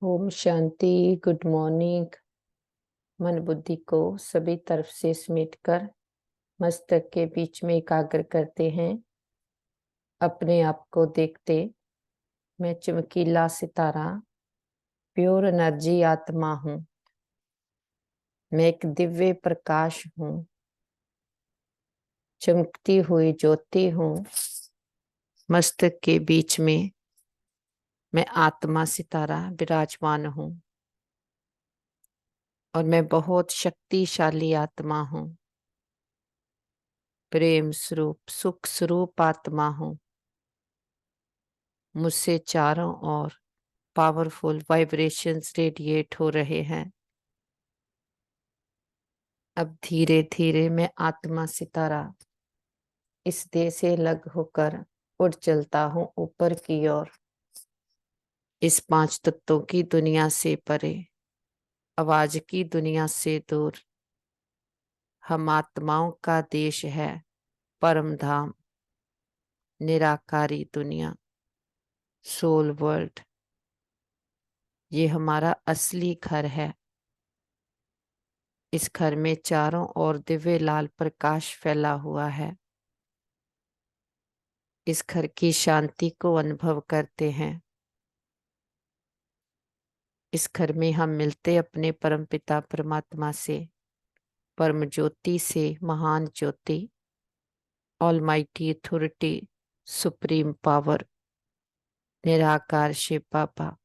Om Shanti. Good morning. मन बुद्धि को सभी तरफ से समेटकर मस्तक के बीच में एकाग्र करते हैं। अपने आप को देखते, मैं चमकीला सितारा, प्योर एनर्जी आत्मा हूँ। मैं एक दिव्य प्रकाश हूँ, चमकती हुई ज्योति हूँ। मस्तक के बीच में मैं आत्मा सितारा विराजमान हूँ और मैं बहुत शक्तिशाली आत्मा हूँ। प्रेम स्वरूप, सुख स्वरूप आत्मा हूँ। मुझसे चारों ओर पावरफुल वाइब्रेशंस रेडिएट हो रहे हैं। अब धीरे धीरे मैं आत्मा सितारा इस देह से अलग होकर उड़ चलता हूँ ऊपर की ओर, इस पांच तत्वों की दुनिया से परे, आवाज की दुनिया से दूर। हम आत्माओं का देश है, परम धाम, निराकारी दुनिया, सोल वर्ल्ड। ये हमारा असली घर है। इस घर में चारों ओर दिव्य लाल प्रकाश फैला हुआ है। इस घर की शांति को अनुभव करते हैं। इस घर में हम मिलते अपने परमपिता परमात्मा से, परम ज्योति से, महान ज्योति, ऑलमाइटी अथॉरिटी, सुप्रीम पावर, निराकार शिव बाबा।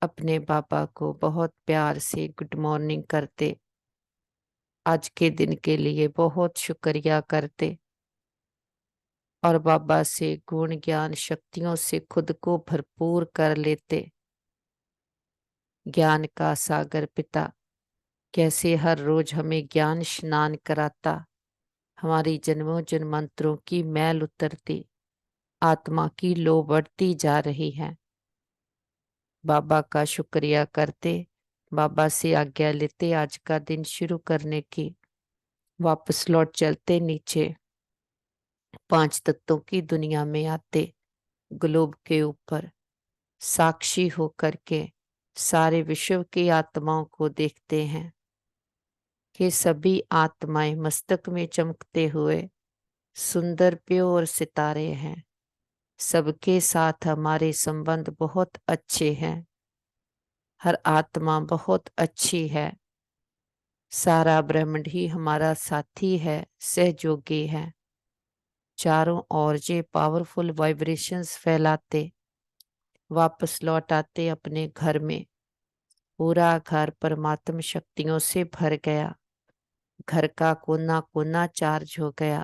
अपने बाबा को बहुत प्यार से गुड मॉर्निंग करते, आज के दिन के लिए बहुत शुक्रिया करते और बाबा से गुण ज्ञान शक्तियों से खुद को भरपूर कर लेते। ज्ञान का सागर पिता कैसे हर रोज हमें ज्ञान स्नान कराता, हमारी जन्मों जन्मांतरों की मैल उतरती, आत्मा की लो बढ़ती जा रही है। बाबा का शुक्रिया करते, बाबा से आज्ञा लेते आज का दिन शुरू करने की। वापस लौट चलते नीचे, पांच तत्वों की दुनिया में आते, ग्लोब के ऊपर साक्षी होकर के सारे विश्व की आत्माओं को देखते हैं कि सभी आत्माएं मस्तक में चमकते हुए सुंदर प्योर सितारे हैं। सबके साथ हमारे संबंध बहुत अच्छे हैं। हर आत्मा बहुत अच्छी है। सारा ब्रह्मांड ही हमारा साथी है, सहयोगी है। चारों ओर ये पावरफुल वाइब्रेशंस फैलाते, वापस लौट आते अपने घर में। पूरा घर परमात्म शक्तियों से भर गया। घर का कोना कोना चार्ज हो गया।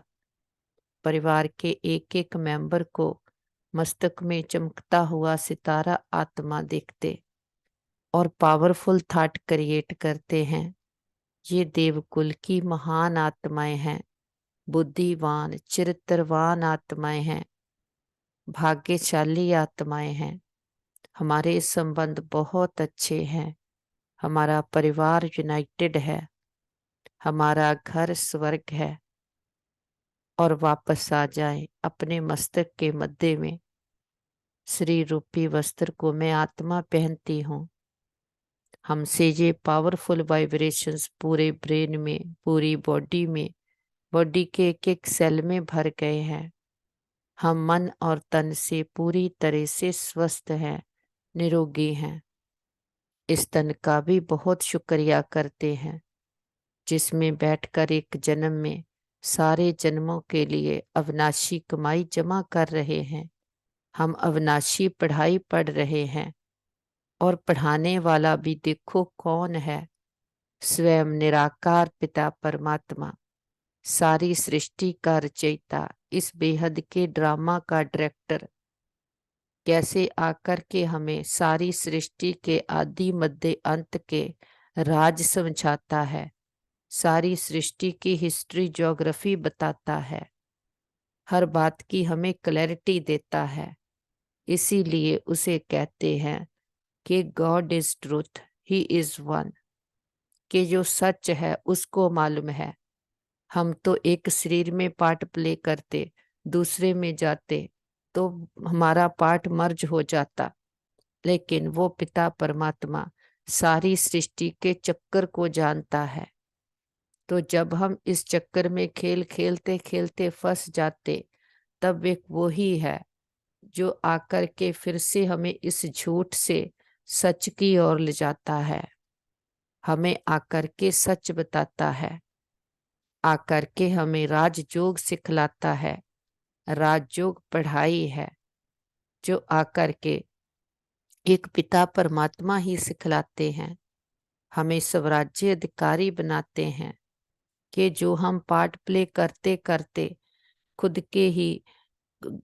परिवार के एक एक मेंबर को मस्तक में चमकता हुआ सितारा आत्मा देखते और पावरफुल थॉट क्रिएट करते हैं। ये देवकुल की महान आत्माएं हैं, बुद्धिवान चरित्रवान आत्माएं हैं, भाग्यशाली आत्माएं हैं। हमारे संबंध बहुत अच्छे हैं। हमारा परिवार यूनाइटेड है। हमारा घर स्वर्ग है। और वापस आ जाए अपने मस्तक के मध्य में। श्री रूपी वस्त्र को मैं आत्मा पहनती हूँ। हमसे ये पावरफुल वाइब्रेशंस पूरे ब्रेन में, पूरी बॉडी में, बॉडी के एक एक सेल में भर गए हैं। हम मन और तन से पूरी तरह से स्वस्थ हैं, निरोगी हैं। इस तन का भी बहुत शुक्रिया करते हैं जिसमें बैठकर एक जन्म में सारे जन्मों के लिए अविनाशी कमाई जमा कर रहे हैं। हम अविनाशी पढ़ाई पढ़ रहे हैं और पढ़ाने वाला भी देखो कौन है, स्वयं निराकार पिता परमात्मा, सारी सृष्टि का रचयिता, इस बेहद के ड्रामा का डायरेक्टर। कैसे आकर के हमें सारी सृष्टि के आदि मध्य अंत के राज समझाता है, सारी सृष्टि की हिस्ट्री ज्योग्राफी बताता है, हर बात की हमें क्लैरिटी देता है। इसीलिए उसे कहते हैं कि God is truth, he is one, कि जो सच है उसको मालूम है। हम तो एक शरीर में पार्ट प्ले करते, दूसरे में जाते तो हमारा पार्ट मर्ज हो जाता। लेकिन वो पिता परमात्मा सारी सृष्टि के चक्कर को जानता है। तो जब हम इस चक्कर में खेल खेलते खेलते फंस जाते, तब एक वो ही है जो आकर के फिर से हमें इस झूठ से सच की ओर ले जाता है, हमें आकर के सच बताता है, आकर के हमें राजयोग सिखलाता है। राजयोग पढ़ाई है जो आकर के एक पिता परमात्मा ही सिखलाते हैं, हमें स्वराज्य अधिकारी बनाते हैं कि जो हम पार्ट प्ले करते करते खुद के ही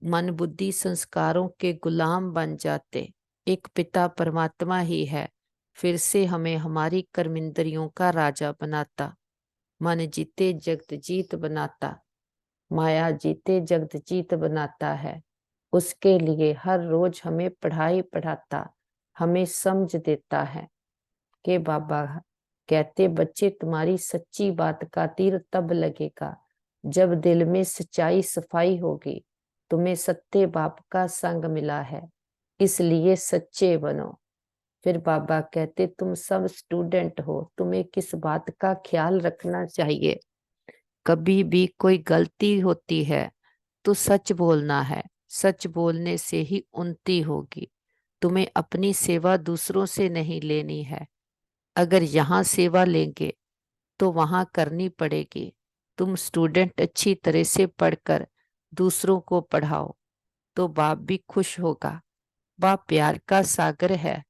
मन बुद्धि संस्कारों के गुलाम बन जाते। एक पिता परमात्मा ही है फिर से हमें हमारी कर्मेंद्रियों का राजा बनाता, मन जीते जगत जीत बनाता, माया जीते जगत जीत बनाता है। उसके लिए हर रोज हमें पढ़ाई पढ़ाता, हमें समझ देता है कि बाबा कहते बच्चे तुम्हारी सच्ची बात का तीर तब लगेगा जब दिल में सच्चाई सफाई होगी, तुम्हें सत्य बाप का संग मिला है, इसलिए सच्चे बनो। फिर बाबा कहते तुम सब स्टूडेंट हो, तुम्हें किस बात का ख्याल रखना चाहिए। कभी भी कोई गलती होती है तो सच बोलना है, सच बोलने से ही उन्नति होगी। तुम्हें अपनी सेवा दूसरों से नहीं लेनी है, अगर यहाँ सेवा लेंगे तो वहां करनी पड़ेगी। तुम स्टूडेंट अच्छी तरह से पढ़कर दूसरों को पढ़ाओ तो बाप भी खुश होगा। बाप प्यार का सागर है,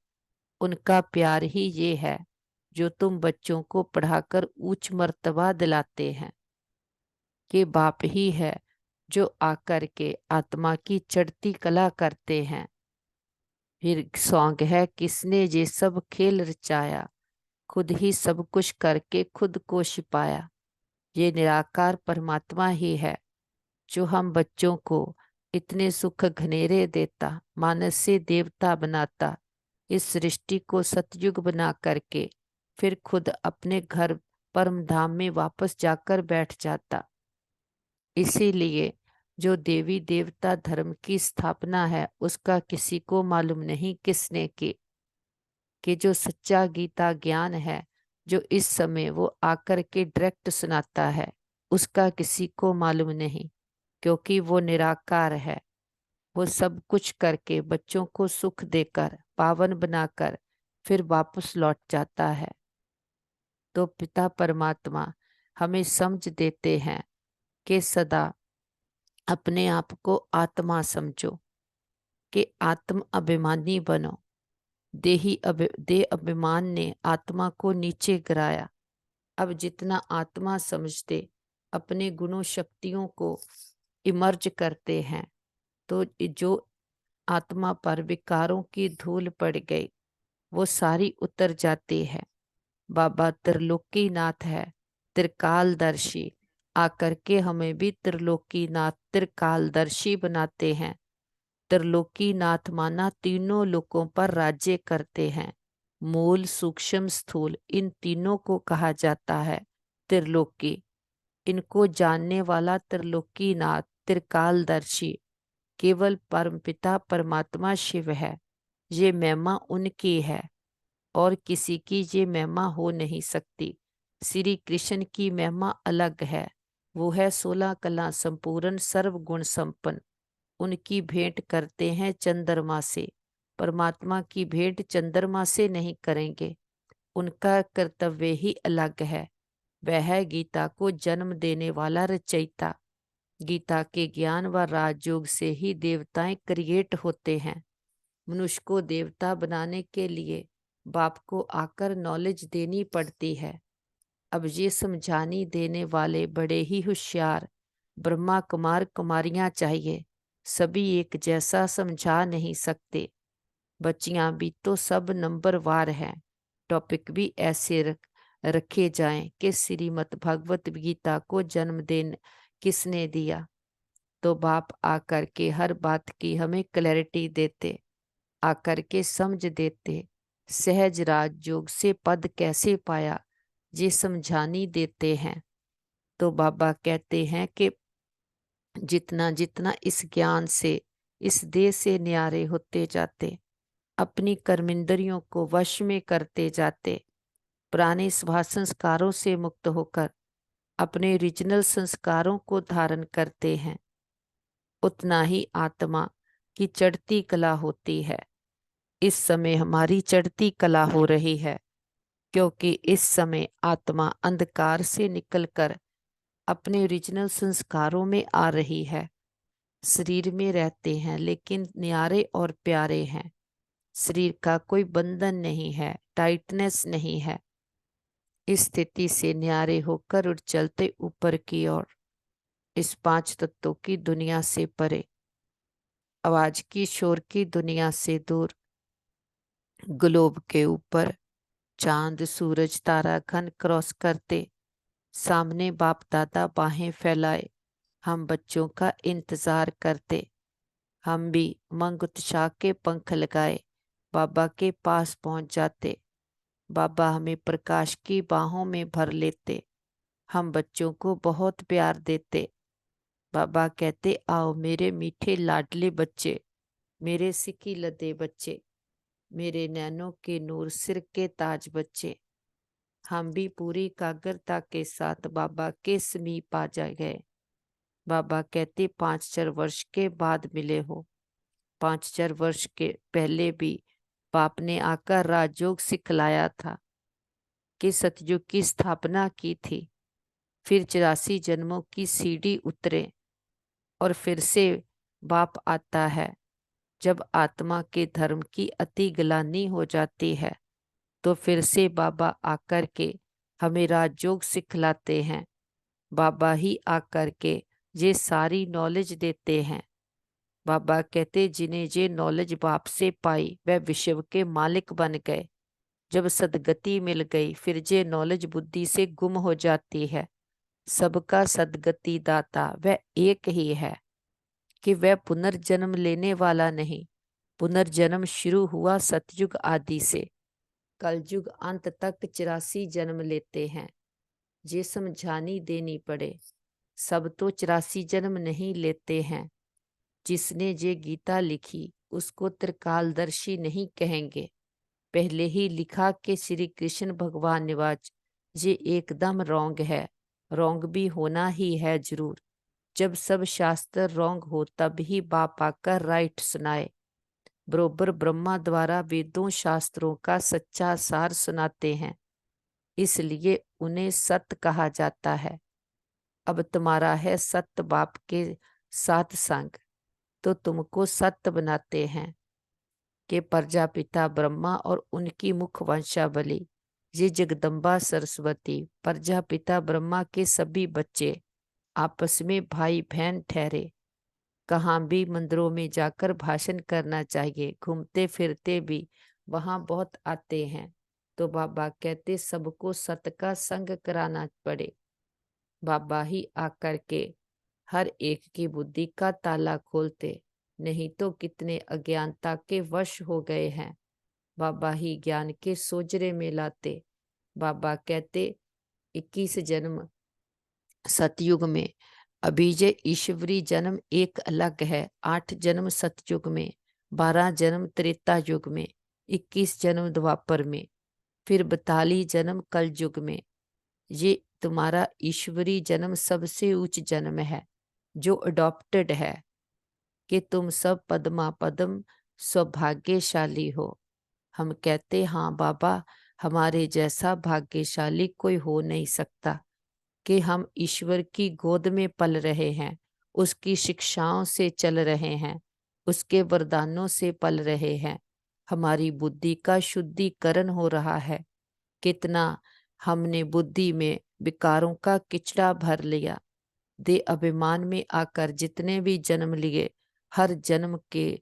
उनका प्यार ही ये है जो तुम बच्चों को पढ़ाकर उच्च मर्तबा दिलाते हैं। कि बाप ही है जो आकर के आत्मा की चढ़ती कला करते हैं। फिर सॉन्ग है किसने ये सब खेल रचाया, खुद ही सब कुछ करके खुद को छिपाया। ये निराकार परमात्मा ही है जो हम बच्चों को इतने सुख घनेरे देता, मानस से देवता बनाता, इस सृष्टि को सतयुग बना करके फिर खुद अपने घर परम धाम में वापस जाकर बैठ जाता। इसीलिए जो देवी देवता धर्म की स्थापना है उसका किसी को मालूम नहीं किसने की, कि जो सच्चा गीता ज्ञान है जो इस समय वो आकर के डायरेक्ट सुनाता है उसका किसी को मालूम नहीं, क्योंकि वो निराकार है। वो सब कुछ करके बच्चों को सुख देकर पावन बनाकर फिर वापस लौट जाता है। तो पिता परमात्मा हमें समझ देते हैं कि सदा अपने आप को आत्मा समझो, कि आत्म अभिमानी बनो। देह अभिमान ने आत्मा को नीचे गिराया। अब जितना आत्मा समझते अपने गुणों शक्तियों को इमर्ज करते हैं तो जो आत्मा पर विकारों की धूल पड़ गई वो सारी उतर जाती है। बाबा त्रिलोकीनाथ है, त्रिकालदर्शी, आकर के हमें भी त्रिलोकीनाथ त्रिकालदर्शी बनाते हैं। त्रिलोकीनाथ माना तीनों लोकों पर राज्य करते हैं। मूल सूक्ष्म स्थूल इन तीनों को कहा जाता है त्रिलोकी। इनको जानने वाला त्रिलोकीनाथ त्रिकालदर्शी केवल परमपिता परमात्मा शिव है। ये महिमा उनकी है और किसी की ये महिमा हो नहीं सकती। श्री कृष्ण की महिमा अलग है, वो है 16 कला संपूर्ण सर्व गुण संपन्न। उनकी भेंट करते हैं चंद्रमा से, परमात्मा की भेंट चंद्रमा से नहीं करेंगे। उनका कर्तव्य ही अलग है। वह है गीता को जन्म देने वाला रचयिता। गीता के ज्ञान व राजयोग से ही देवताएं क्रिएट होते हैं। मनुष्य को देवता बनाने के लिए बाप को आकर नॉलेज देनी पड़ती है। अब ये समझानी देने वाले बड़े ही होशियार ब्रह्मा कुमार कुमारियां चाहिए। सभी एक जैसा समझा नहीं सकते। बच्चियां भी तो सब नंबर वार हैं। टॉपिक भी ऐसे रखे जाएं कि श्रीमद् भगवत गीता को जन्म देन किसने दिया। तो बाप आकर के हर बात की हमें क्लैरिटी देते, आकर के समझ देते। सहज राजयोग से पद कैसे पाया ये समझानी देते हैं। तो बाबा कहते हैं कि जितना जितना इस ज्ञान से इस देह से न्यारे होते जाते, अपनी कर्मेंद्रियों को वश में करते जाते, पुराने स्वभाव संस्कारों से मुक्त होकर अपने ओरिजिनल संस्कारों को धारण करते हैं, उतना ही आत्मा की चढ़ती कला होती है। इस समय हमारी चढ़ती कला हो रही है, क्योंकि इस समय आत्मा अंधकार से निकलकर अपने ओरिजिनल संस्कारों में आ रही है। शरीर में रहते हैं लेकिन न्यारे और प्यारे हैं। शरीर का कोई बंधन नहीं है, टाइटनेस नहीं है। इस स्थिति से न्यारे होकर उड़ चलते ऊपर की ओर, इस 5 तत्वों की दुनिया से परे, आवाज की शोर की दुनिया से दूर, ग्लोब के ऊपर चांद सूरज तारा घन क्रॉस करते, सामने बाप दादा बाहें फैलाए हम बच्चों का इंतजार करते। हम भी मंग उत्साह के पंख लगाए बाबा के पास पहुंच जाते। बाबा हमें प्रकाश की बाहों में भर लेते। हम बच्चों को बहुत प्यार देते। बाबा कहते, आओ मेरे मीठे लाडले बच्चे, मेरे सिकी लदे बच्चे, मेरे नैनों के नूर सिर के ताज बच्चे। हम भी पूरी एकाग्रता के साथ बाबा के समीप आ जा गए। बाबा कहते, 5-4 वर्ष के बाद मिले हो। 5-4 वर्ष के पहले भी बाप ने आकर राजयोग सिखलाया था कि सतयुग की स्थापना की थी। फिर 84 जन्मों की सीढ़ी उतरे और फिर से बाप आता है। जब आत्मा के धर्म की अति ग्लानि हो जाती है तो फिर से बाबा आकर के हमें राजयोग सिखलाते हैं। बाबा ही आकर के ये सारी नॉलेज देते हैं। बाबा कहते, जिन्हें ये नॉलेज बाप से पाई वह विश्व के मालिक बन गए। जब सदगति मिल गई फिर ये नॉलेज बुद्धि से गुम हो जाती है। सबका सदगति दाता वह एक ही है कि वह पुनर्जन्म लेने वाला नहीं। पुनर्जन्म शुरू हुआ सतयुग आदि से, कलयुग अंत तक 84 जन्म लेते हैं। ये समझानी देनी पड़े, सब तो 84 जन्म नहीं लेते हैं। जिसने ये गीता लिखी उसको त्रिकालदर्शी नहीं कहेंगे। पहले ही लिखा कि श्री कृष्ण भगवान निवाच, ये एकदम रॉन्ग है। रॉन्ग भी होना ही है जरूर। जब सब शास्त्र रॉन्ग हो तब ही बाप आकर राइट सुनाए। बरोबर ब्रह्मा द्वारा वेदों शास्त्रों का सच्चा सार सुनाते हैं, इसलिए उन्हें सत्य कहा जाता है। अब तुम्हारा है सत्य बाप के साथ संग, तो तुमको सत्य बनाते हैं कि प्रजापिता ब्रह्मा और उनकी मुख वंशावली ये जगदम्बा सरस्वती प्रजापिता ब्रह्मा के सभी बच्चे आपस में भाई बहन ठहरे। कहाँ भी मंदिरों में जाकर भाषण करना चाहिए, घूमते फिरते भी वहां बहुत आते हैं। तो बाबा कहते सबको सत्य का संग कराना पड़े। बाबा ही आकर के हर एक की बुद्धि का ताला खोलते, नहीं तो कितने अज्ञानता के वश हो गए हैं। बाबा ही ज्ञान के सोजरे में लाते। बाबा कहते 21 जन्म सतयुग में, अभी ये ईश्वरी जन्म एक अलग है। 8 जन्म सतयुग में, 12 जन्म त्रेता युग में, 21 जन्म द्वापर में, फिर 42 जन्म कल युग में। ये तुम्हारा ईश्वरी जन्म सबसे उच्च जन्म है जो अडॉप्टेड है कि तुम सब पद्मा पद्म सौभाग्यशाली हो। हम कहते, हाँ बाबा, हमारे जैसा भाग्यशाली कोई हो नहीं सकता कि हम ईश्वर की गोद में पल रहे हैं, उसकी शिक्षाओं से चल रहे हैं, उसके वरदानों से पल रहे हैं। हमारी बुद्धि का शुद्धिकरण हो रहा है। कितना हमने बुद्धि में विकारों का किचड़ा भर लिया। दे अभिमान में आकर जितने भी जन्म लिए, हर जन्म के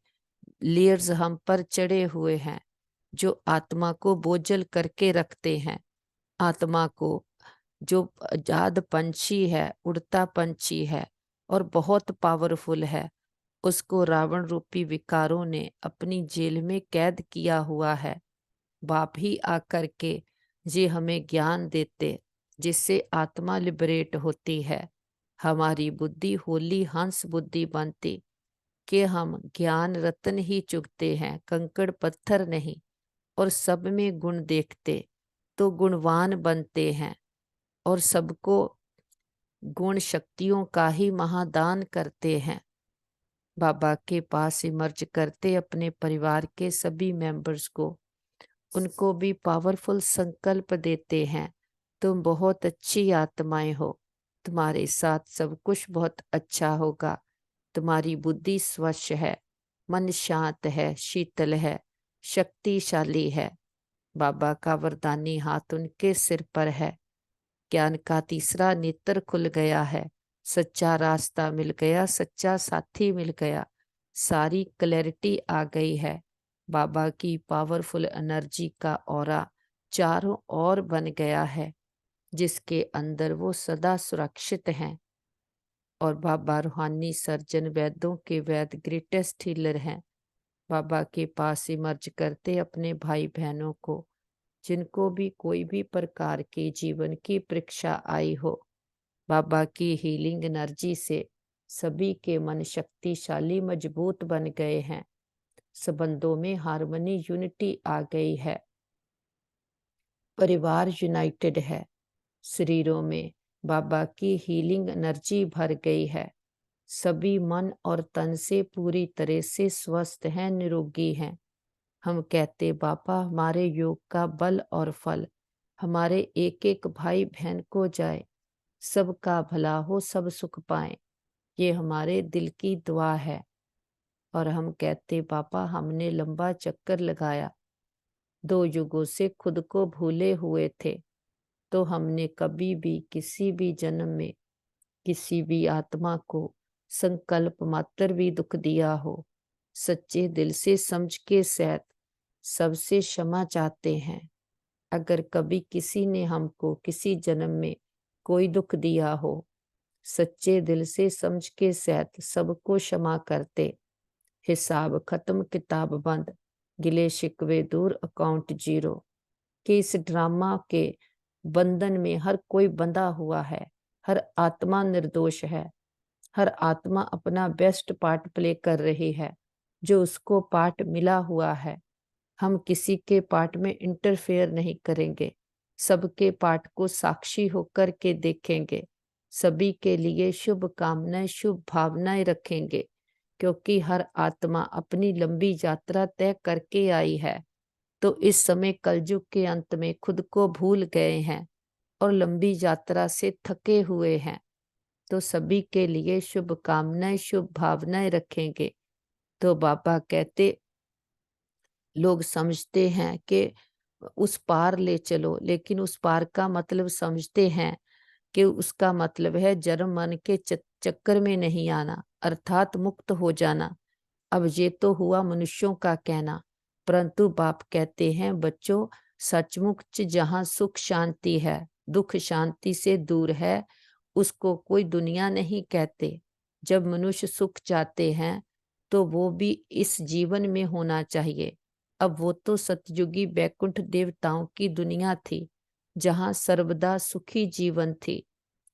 लेयर्स हम पर चढ़े हुए हैं जो आत्मा को बोझल करके रखते हैं। आत्मा को जो आजाद पंछी है, उड़ता पंछी है और बहुत पावरफुल है, उसको रावण रूपी विकारों ने अपनी जेल में कैद किया हुआ है। बाप ही आकर के ये हमें ज्ञान देते जिससे आत्मा लिबरेट होती है। हमारी बुद्धि होली हंस बुद्धि बनती कि हम ज्ञान रत्न ही चुगते हैं, कंकड़ पत्थर नहीं, और सब में गुण देखते तो गुणवान बनते हैं, और सबको गुण शक्तियों का ही महादान करते हैं। बाबा के पास इमर्ज करते अपने परिवार के सभी मेंबर्स को, उनको भी पावरफुल संकल्प देते हैं, तुम बहुत अच्छी आत्माएं हो, तुम्हारे साथ सब कुछ बहुत अच्छा होगा, तुम्हारी बुद्धि स्वच्छ है, मन शांत है, शीतल है, शक्तिशाली है। बाबा का वरदानी हाथ उनके सिर पर है, ज्ञान का तीसरा नेत्र खुल गया है, सच्चा रास्ता मिल गया, सच्चा साथी मिल गया, सारी क्लैरिटी आ गई है। बाबा की पावरफुल एनर्जी का ऑरा चारों ओर बन गया है, जिसके अंदर वो सदा सुरक्षित हैं। और बाबा रूहानी सर्जन, वैद्यों के वैद, ग्रेटेस्ट हीलर हैं। बाबा के पास इमर्ज करते अपने भाई बहनों को, जिनको भी कोई भी प्रकार की जीवन की परीक्षा आई हो, बाबा की हीलिंग एनर्जी से सभी के मन शक्तिशाली मजबूत बन गए हैं, संबंधों में हार्मनी यूनिटी आ गई है, परिवार यूनाइटेड है, शरीरों में बाबा की हीलिंग एनर्जी भर गई है, सभी मन और तन से पूरी तरह से स्वस्थ हैं, निरोगी हैं। हम कहते बाबा हमारे योग का बल और फल हमारे एक एक भाई बहन को जाए, सबका भला हो, सब सुख पाए, ये हमारे दिल की दुआ है। और हम कहते बाबा हमने लंबा चक्कर लगाया, 2 युगों से खुद को भूले हुए थे, तो हमने कभी भी किसी भी जन्म में किसी भी आत्मा को संकल्प मात्र भी दुख दिया हो, सच्चे दिल से समझ के सहित सबसे क्षमा चाहते हैं। अगर कभी किसी ने हमको किसी जन्म में कोई दुख दिया हो, सच्चे दिल से समझ के सहित सबको क्षमा करते, हिसाब खत्म, किताब बंद, गिले शिकवे दूर, अकाउंट जीरो। कि इस ड्रामा के बंधन में हर कोई बंधा हुआ है, हर आत्मा निर्दोष है, हर आत्मा अपना बेस्ट पार्ट प्ले कर रही है, जो उसको पार्ट मिला हुआ है। हम किसी के पार्ट में इंटरफेयर नहीं करेंगे, सबके पार्ट को साक्षी होकर के देखेंगे, सभी के लिए शुभ कामनाएं, शुभ भावनाएं रखेंगे, क्योंकि हर आत्मा अपनी लंबी यात्रा तय करके आई है। तो इस समय कलयुग के अंत में खुद को भूल गए हैं और लंबी यात्रा से थके हुए हैं, तो सभी के लिए शुभ कामनाएं, शुभ भावनाएं रखेंगे। तो बाबा कहते लोग समझते हैं कि उस पार ले चलो, लेकिन उस पार का मतलब समझते हैं कि उसका मतलब है जन्म मरण के चक्कर में नहीं आना, अर्थात मुक्त हो जाना। अब ये तो हुआ मनुष्यों का कहना, परंतु बाप कहते हैं बच्चों, सचमुच जहाँ सुख शांति है, दुख शांति से दूर है, उसको कोई दुनिया नहीं कहते। जब मनुष्य सुख चाहते हैं तो वो भी इस जीवन में होना चाहिए। अब वो तो सतयुगी बैकुंठ देवताओं की दुनिया थी, जहाँ सर्वदा सुखी जीवन थी,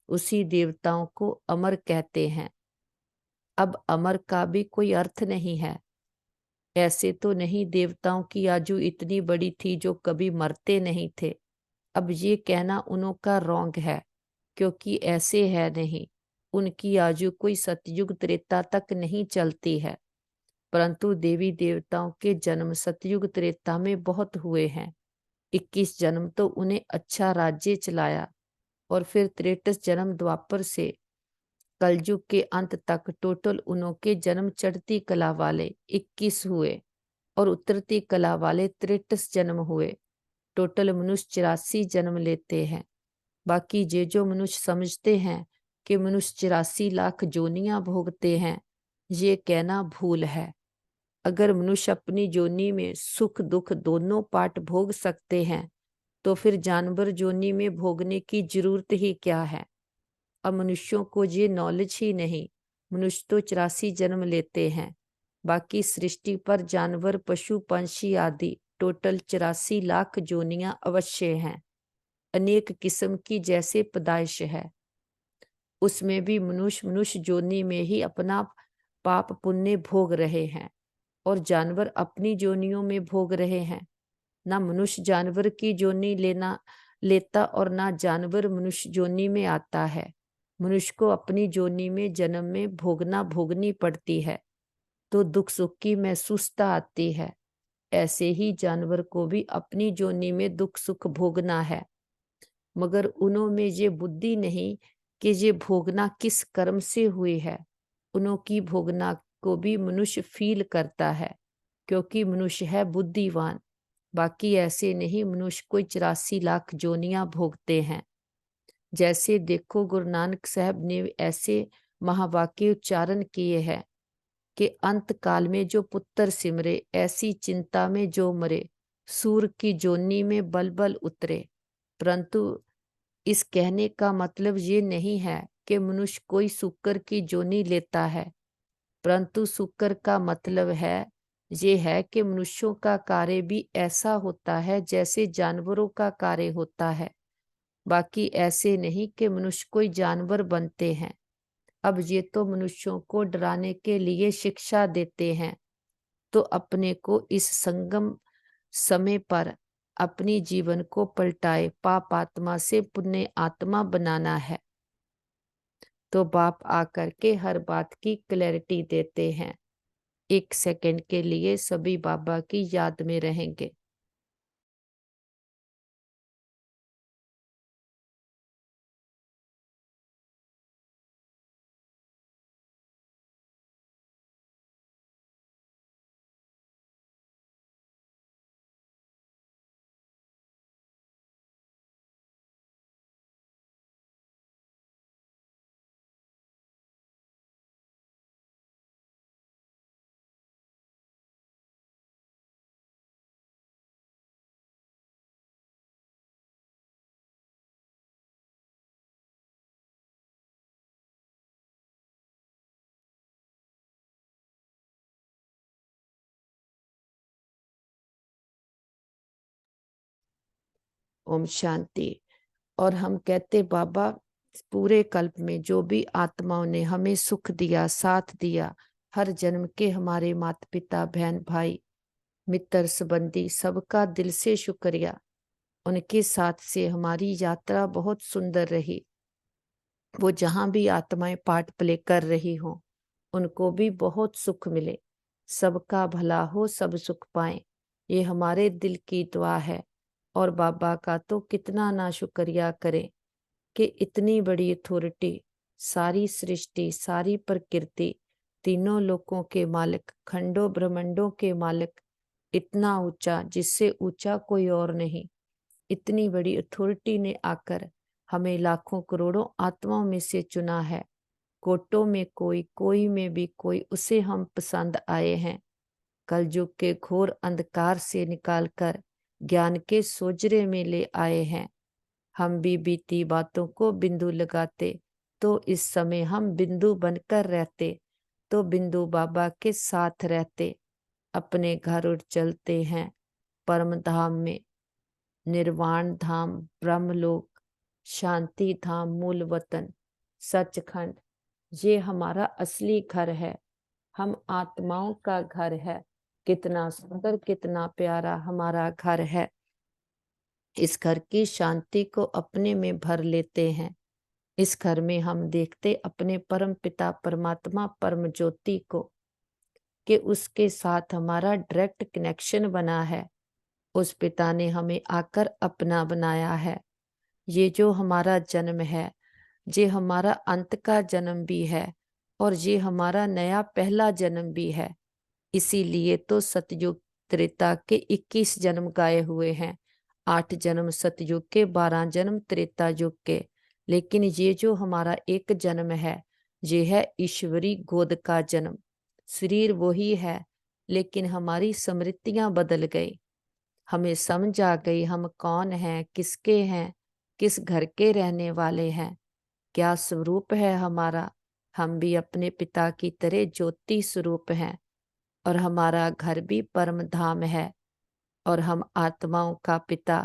उसी देवताओं को अमर कहते हैं। अब अमर का भी कोई अर्थ नहीं है, ऐसे तो नहीं देवताओं की आयु इतनी बड़ी थी जो कभी मरते नहीं थे। अब ये कहना उन्हों का रॉन्ग है, क्योंकि ऐसे है नहीं, उनकी आयु कोई सतयुग त्रेता तक नहीं चलती है, परंतु देवी देवताओं के जन्म सतयुग त्रेता में बहुत हुए हैं। 21 जन्म तो उन्हें अच्छा राज्य चलाया, और फिर 63 जन्म द्वापर से कलयुग के अंत तक टोटल उनके जन्म चढ़ती कला वाले 21 हुए, और उतरती कला वाले 63 जन्म हुए। टोटल मनुष्य 84 जन्म लेते हैं। बाकी जो मनुष्य समझते हैं कि मनुष्य 84 लाख जोनियां भोगते हैं, ये कहना भूल है। अगर मनुष्य अपनी जोनी में सुख दुख दोनों पार्ट भोग सकते हैं, तो फिर जानवर जोनी में भोगने की जरूरत ही क्या है। अब मनुष्यों को ये नॉलेज ही नहीं, मनुष्य तो 84 जन्म लेते हैं, बाकी सृष्टि पर जानवर पशु पंछी आदि टोटल 84 लाख जोनियां अवश्य हैं। अनेक किस्म की जैसे पैदाइश है, उसमें भी मनुष्य मनुष्य जोनी में ही अपना पाप पुण्य भोग रहे हैं और जानवर अपनी जोनियों में भोग रहे हैं। ना मनुष्य जानवर की जोनी लेता और ना जानवर मनुष्य जोनी में आता है। मनुष्य को अपनी जोनी में जन्म में भोगनी पड़ती है तो दुख सुख की महसूसता आती है। ऐसे ही जानवर को भी अपनी जोनी में दुख सुख भोगना है, मगर उन्हों में ये बुद्धि नहीं कि ये भोगना किस कर्म से हुई है। उन्हों की भोगना को भी मनुष्य फील करता है क्योंकि मनुष्य है बुद्धिवान। बाकी ऐसे नहीं, मनुष्य कोई 84 लाख जोनियां भोगते हैं। जैसे देखो गुरु नानक साहब ने ऐसे महावाक्य उच्चारण किए हैं कि अंत काल में जो पुत्र सिमरे, ऐसी चिंता में जो मरे, सूर की जोनी में बल बल उतरे। परंतु इस कहने का मतलब ये नहीं है कि मनुष्य कोई शुक्र की जोनी लेता है, परंतु शुक्र का मतलब है ये है कि मनुष्यों का कार्य भी ऐसा होता है जैसे जानवरों का कार्य होता है। बाकी ऐसे नहीं कि मनुष्य कोई जानवर बनते हैं। अब ये तो मनुष्यों को डराने के लिए शिक्षा देते हैं, तो अपने को इस संगम समय पर अपनी जीवन को पलटाए, पाप आत्मा से पुण्य आत्मा बनाना है। तो बाप आकर के हर बात की क्लैरिटी देते हैं। 1 सेकंड के लिए सभी बाबा की याद में रहेंगे। ओम शांति। और हम कहते बाबा, पूरे कल्प में जो भी आत्माओं ने हमें सुख दिया, साथ दिया, हर जन्म के हमारे माता पिता बहन भाई मित्र संबंधी, सबका दिल से शुक्रिया। उनके साथ से हमारी यात्रा बहुत सुंदर रही। वो जहां भी आत्माएं पार्ट प्ले कर रही हों, उनको भी बहुत सुख मिले, सबका भला हो, सब सुख पाएं। ये हमारे दिल की दुआ है। और बाबा का तो कितना ना शुक्रिया करें कि इतनी बड़ी अथॉरिटी, सारी सृष्टि, सारी प्रकृति, तीनों लोकों के मालिक, खंडों ब्रह्मांडों के मालिक, इतना ऊंचा जिससे ऊंचा कोई और नहीं, इतनी बड़ी अथॉरिटी ने आकर हमें लाखों करोड़ों आत्माओं में से चुना है। कोटों में कोई, कोई में भी कोई, उसे हम पसंद आए हैं। कलयुग के घोर अंधकार से निकालकर ज्ञान के सोजरे में ले आए हैं। हम भी बीती बातों को बिंदु लगाते तो इस समय हम बिंदु बनकर रहते, तो बिंदु बाबा के साथ रहते। अपने घर उड़ चलते हैं परम धाम में, निर्वाण धाम, ब्रह्मलोक, शांति धाम, मूल वतन, सचखंड। ये हमारा असली घर है, हम आत्माओं का घर है। कितना सुंदर, कितना प्यारा हमारा घर है। इस घर की शांति को अपने में भर लेते हैं। इस घर में हम देखते अपने परम पिता परमात्मा परम ज्योति को, कि उसके साथ हमारा डायरेक्ट कनेक्शन बना है। उस पिता ने हमें आकर अपना बनाया है। ये जो हमारा जन्म है, ये हमारा अंत का जन्म भी है और ये हमारा नया पहला जन्म भी है। इसीलिए तो सतयुग त्रेता के 21 जन्म गाए हुए हैं। 8 जन्म सतयुग के, 12 जन्म त्रेता युग के। लेकिन ये जो हमारा एक जन्म है, ये है ईश्वरी गोद का जन्म। शरीर वही है, लेकिन हमारी स्मृतियां बदल गई। हमें समझ आ गई हम कौन हैं, किसके हैं, किस घर के रहने वाले हैं, क्या स्वरूप है हमारा। हम भी अपने पिता की तरह ज्योति स्वरूप हैं और हमारा घर भी परम धाम है। और हम आत्माओं का पिता,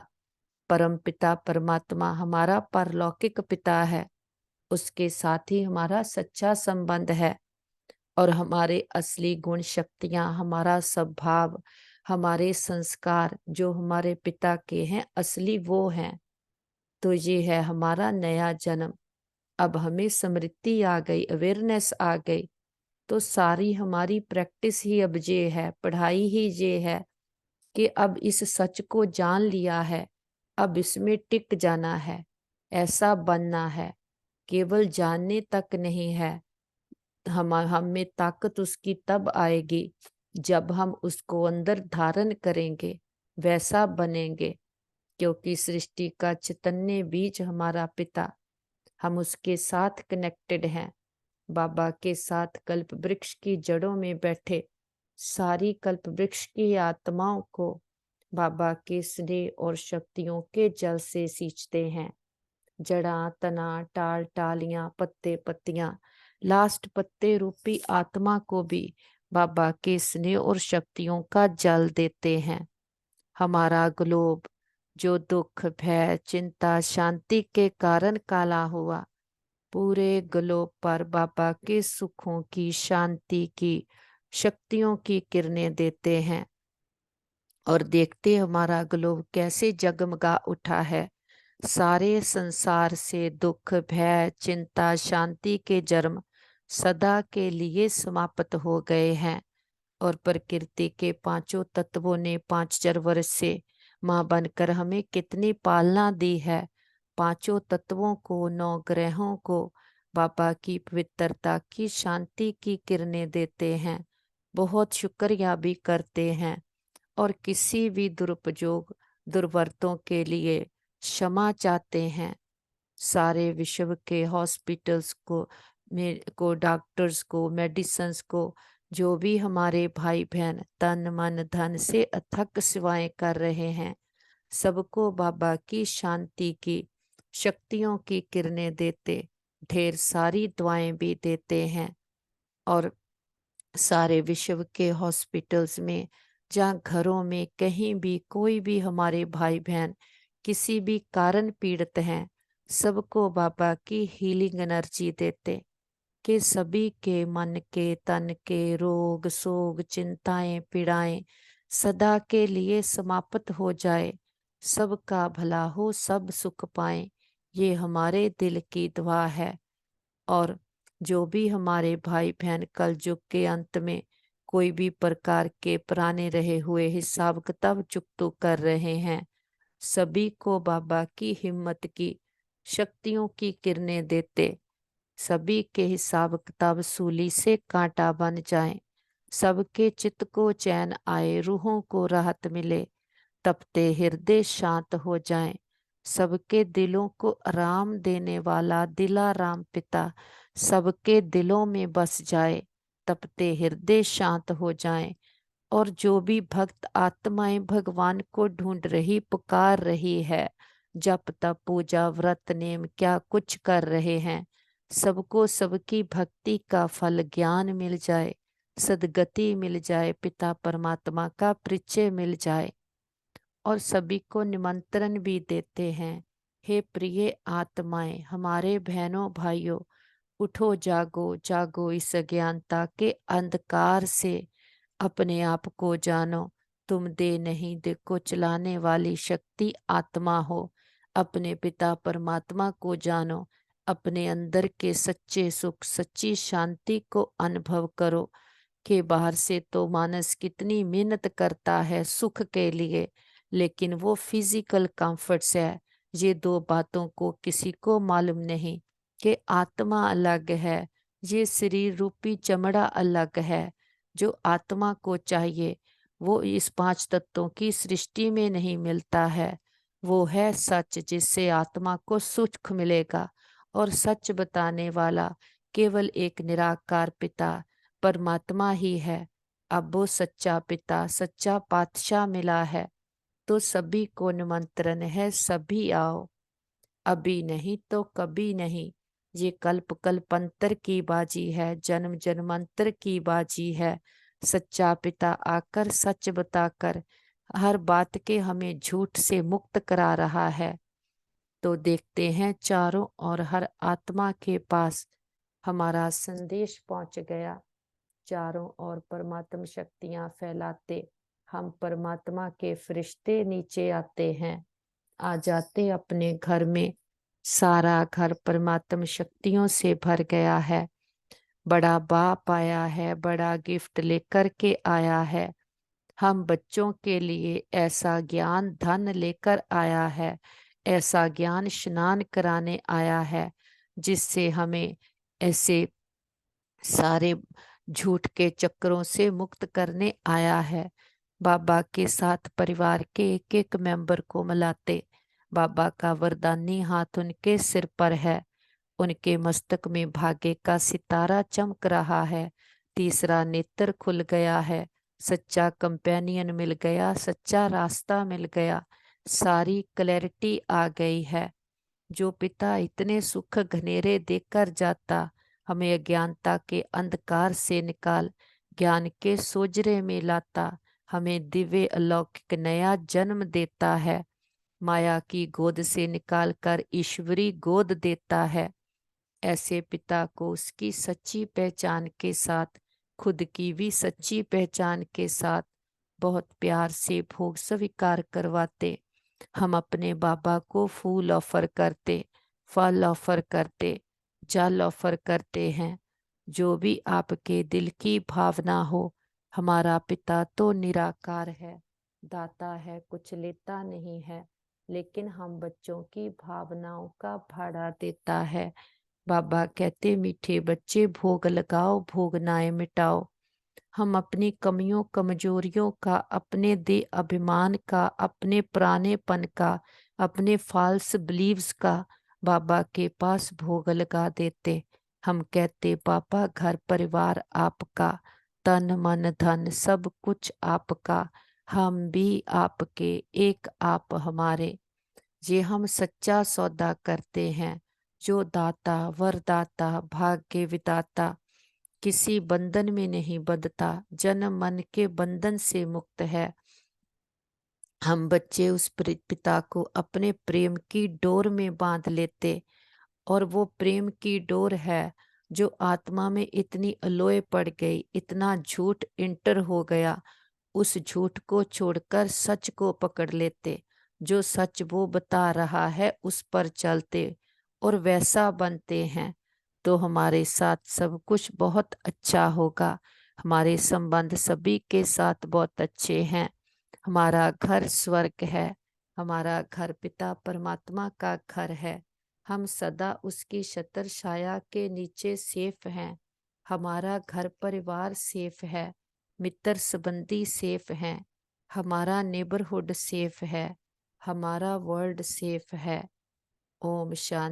परम पिता परमात्मा हमारा परलौकिक पिता है, उसके साथ ही हमारा सच्चा संबंध है। और हमारे असली गुण शक्तियां, हमारा स्वभाव, हमारे संस्कार जो हमारे पिता के हैं असली वो हैं। तो ये है हमारा नया जन्म। अब हमें स्मृति आ गई, अवेयरनेस आ गई, तो सारी हमारी प्रैक्टिस ही अब ये है, पढ़ाई ही ये है कि अब इस सच को जान लिया है, अब इसमें टिक जाना है, ऐसा बनना है। केवल जानने तक नहीं है, हम में ताकत उसकी तब आएगी जब हम उसको अंदर धारण करेंगे, वैसा बनेंगे। क्योंकि सृष्टि का चैतन्य बीज हमारा पिता, हम उसके साथ कनेक्टेड हैं। बाबा के साथ कल्प वृक्ष की जड़ों में बैठे सारी कल्प वृक्ष की आत्माओं को बाबा के स्नेह और शक्तियों के जल से सींचते हैं। जड़ा, तना, टाल, टालियां, पत्ते, पत्तियां, लास्ट पत्ते रूपी आत्मा को भी बाबा के स्नेह और शक्तियों का जल देते हैं। हमारा ग्लोब जो दुख, भय, चिंता, शांति के कारण काला हुआ, पूरे ग्लोब पर बाबा के सुखों की, शांति की, शक्तियों की किरणें देते हैं। और देखते हमारा ग्लोब कैसे जगमगा उठा है। सारे संसार से दुख, भय, चिंता, शांति के जन्म सदा के लिए समाप्त हो गए हैं। और प्रकृति के पांचों तत्वों ने 5,000 वर्ष से मां बनकर हमें कितनी पालना दी है। पांचों तत्वों को, 9 ग्रहों को बाबा की पवित्रता की, शांति की किरणें देते हैं। बहुत शुक्रिया भी करते हैं और किसी भी दुरुपयोग, दुर्वर्तों के लिए क्षमा चाहते हैं। सारे विश्व के हॉस्पिटल्स को डॉक्टर्स को, मेडिसिन्स को, जो भी हमारे भाई बहन तन मन धन से अथक सेवाएं कर रहे हैं, सबको बाबा की शांति की, शक्तियों की किरणें देते, ढेर सारी दुआएं भी देते हैं। और सारे विश्व के हॉस्पिटल्स में, जहाँ घरों में कहीं भी कोई भी हमारे भाई बहन किसी भी कारण पीड़ित हैं, सबको बाबा की हीलिंग एनर्जी देते कि सभी के मन के, तन के रोग, शोक, चिंताएं, पीड़ाएं सदा के लिए समाप्त हो जाए, सबका भला हो, सब सुख पाएं। ये हमारे दिल की दुआ है। और जो भी हमारे भाई बहन कल युग के अंत में कोई भी प्रकार के पुराने रहे हुए हिसाब किताब चुकतो कर रहे हैं, सभी को बाबा की हिम्मत की, शक्तियों की किरणें देते, सभी के हिसाब किताब सूली से कांटा बन जाए, सबके चित्त को चैन आए, रूहों को राहत मिले, तपते हृदय शांत हो जाएं, सबके दिलों को आराम देने वाला दिलाराम पिता सबके दिलों में बस जाए, तपते हृदय शांत हो जाएं। और जो भी भक्त आत्माएं भगवान को ढूंढ रही, पुकार रही है, जप तप पूजा व्रत नेम क्या कुछ कर रहे हैं, सबको सबकी भक्ति का फल ज्ञान मिल जाए, सदगति मिल जाए, पिता परमात्मा का परिचय मिल जाए। और सभी को निमंत्रण भी देते हैं, हे प्रिय आत्माएं, हमारे बहनों भाइयों, उठो, जागो जागो, इस अज्ञानता के अंधकार से अपने आप को जानो। तुम दे नहीं दे को चलाने वाली शक्ति आत्मा हो। अपने पिता परमात्मा को जानो, अपने अंदर के सच्चे सुख, सच्ची शांति को अनुभव करो। कि बाहर से तो मानस कितनी मेहनत करता है सुख के लिए, लेकिन वो फिजिकल कंफर्ट्स है। ये दो बातों को किसी को मालूम नहीं कि आत्मा अलग है, ये शरीर रूपी चमड़ा अलग है। जो आत्मा को चाहिए वो इस 5 तत्वों की सृष्टि में नहीं मिलता है। वो है सच, जिससे आत्मा को सुख मिलेगा। और सच बताने वाला केवल एक निराकार पिता परमात्मा ही है। अब वो सच्चा पिता, सच्चा पातशाह मिला है, तो सभी को निमंत्रण है, सभी आओ। अभी नहीं तो कभी नहीं। ये कल्प कल्पांतर की बाजी है, जन्म जन्मांतर की बाजी है। सच्चा पिता आकर सच बताकर हर बात के हमें झूठ से मुक्त करा रहा है। तो देखते हैं चारों और हर आत्मा के पास हमारा संदेश पहुंच गया। चारों ओर परमात्म शक्तियां फैलाते हम परमात्मा के फरिश्ते नीचे आते हैं, आ जाते अपने घर में। सारा घर परमात्म शक्तियों से भर गया है। बड़ा बाप आया है, बड़ा गिफ्ट लेकर के आया है। हम बच्चों के लिए ऐसा ज्ञान धन लेकर आया है, ऐसा ज्ञान स्नान कराने आया है, जिससे हमें ऐसे सारे झूठ के चक्रों से मुक्त करने आया है। बाबा के साथ परिवार के एक एक मेंबर को मिलाते। बाबा का वरदानी हाथ उनके सिर पर है, उनके मस्तक में भाग्य का सितारा चमक रहा है। तीसरा नेत्र खुल गया है, सच्चा कंपेनियन मिल गया, सच्चा रास्ता मिल गया, सारी क्लैरिटी आ गई है। जो पिता इतने सुख घनेरे देकर जाता, हमें अज्ञानता के अंधकार से निकाल ज्ञान के सोजरे में लाता, हमें दिव्य अलौकिक नया जन्म देता है। माया की गोद से निकालकर ईश्वरी गोद देता है। ऐसे पिता को उसकी सच्ची पहचान के साथ, खुद की भी सच्ची पहचान के साथ बहुत प्यार से भोग स्वीकार करवाते। हम अपने बाबा को फूल ऑफर करते, फल ऑफर करते, जल ऑफर करते हैं। जो भी आपके दिल की भावना हो। हमारा पिता तो निराकार है, दाता है, कुछ लेता नहीं है, लेकिन हम बच्चों की भावनाओं का भाड़ा देता है। बाबा कहते मीठे बच्चे भोग लगाओ, भोगनाएं मिटाओ। हम अपनी कमियों कमजोरियों का, अपने दे अभिमान का, अपने पुरानेपन का, अपने फॉल्स बिलीव्स का बाबा के पास भोग लगा देते। हम कहते बाबा घर परिवार आपका, तन मन धन सब कुछ आपका, हम भी आपके, एक आप हमारे। ये हम सच्चा सौदा करते हैं। जो दाता वरदाता भाग्य विदाता किसी बंधन में नहीं बंधता, जन्म मन के बंधन से मुक्त है। हम बच्चे उस पिता को अपने प्रेम की डोर में बांध लेते, और वो प्रेम की डोर है जो आत्मा में इतनी अलोए पड़ गई, इतना झूठ इंटर हो गया, उस झूठ को छोड़कर सच को पकड़ लेते। जो सच वो बता रहा है उस पर चलते और वैसा बनते हैं, तो हमारे साथ सब कुछ बहुत अच्छा होगा। हमारे संबंध सभी के साथ बहुत अच्छे हैं। हमारा घर स्वर्ग है, हमारा घर पिता परमात्मा का घर है। हम सदा उसकी छत्र छाया के नीचे सेफ हैं। हमारा घर परिवार सेफ है, मित्र संबंधी सेफ हैं, हमारा नेबरहुड सेफ है, हमारा वर्ल्ड सेफ है। ओम शांति।